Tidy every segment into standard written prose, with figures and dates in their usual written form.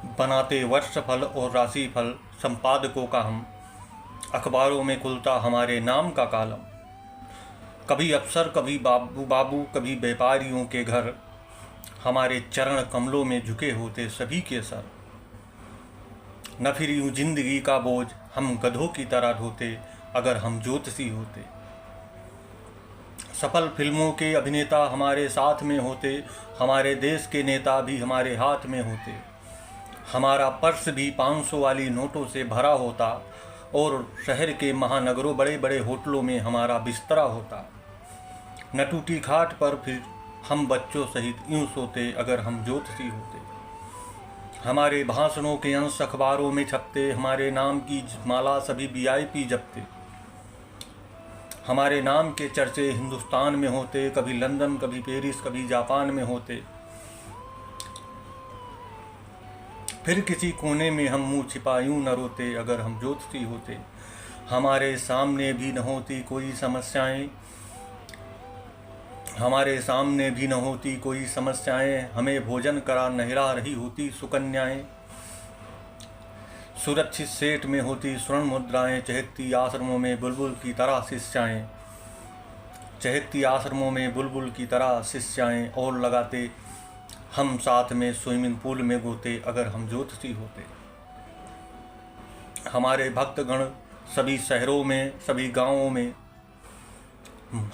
बनाते वर्षफल और राशिफल संपादकों का हम, अखबारों में खुलता हमारे नाम का कालम। कभी अफसर, कभी बाबू बाबू, कभी व्यापारियों के घर, हमारे चरण कमलों में झुके होते सभी के सर। न फिर यूं जिंदगी का बोझ हम गधों की तरह ढोते अगर हम ज्योतिषी होते। सफल फिल्मों के अभिनेता हमारे साथ में होते, हमारे देश के नेता भी हमारे हाथ में होते। हमारा पर्स भी 500 वाली नोटों से भरा होता और शहर के महानगरों बड़े बड़े होटलों में हमारा बिस्तरा होता। न टूटी खाट पर फिर हम बच्चों सहित यूं सोते अगर हम ज्योतिषी होते। हमारे भाषणों के अंश अखबारों में छपते, हमारे नाम की माला सभी VIP जपते। हमारे नाम के चर्चे हिंदुस्तान में होते, कभी लंदन, कभी पेरिस, कभी जापान में होते। फिर किसी कोने में हम मुंह छिपा यूं न रोते अगर हम ज्योतिषी होते। हमारे सामने भी न होती कोई समस्याएं, हमारे सामने भी न होती कोई समस्याएं, हमें भोजन करा नहला रही होती सुकन्याएं। सुरक्षित सेठ में होती स्वर्ण मुद्राएं, चहकती आश्रमों में बुलबुल की तरह शिष्याएं, चहकती आश्रमों में बुलबुल की तरह शिष्याएं। और लगाते हम साथ में स्विमिंग पूल में गोते अगर हम ज्योतिषी होते। हमारे भक्तगण सभी शहरों में, सभी गांवों में,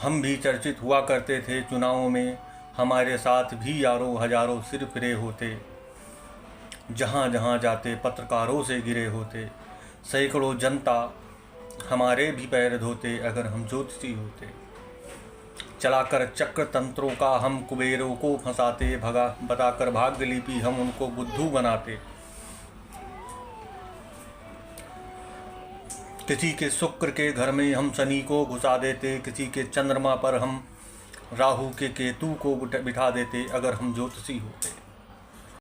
हम भी चर्चित हुआ करते थे चुनावों में। हमारे साथ भी यारों हजारों सिर फिरे होते, जहाँ जहाँ जाते पत्रकारों से घिरे होते। सैकड़ों जनता हमारे भी पैर धोते अगर हम ज्योतिषी होते। चलाकर चक्र तंत्रों का हम कुबेरों को फंसाते, भगा बताकर भाग्य लिपि हम उनको बुद्धू बनाते। किसी के शुक्र के घर में हम शनि को घुसा देते, किसी के चंद्रमा पर हम राहु के केतु को बिठा देते अगर हम ज्योतिषी होते।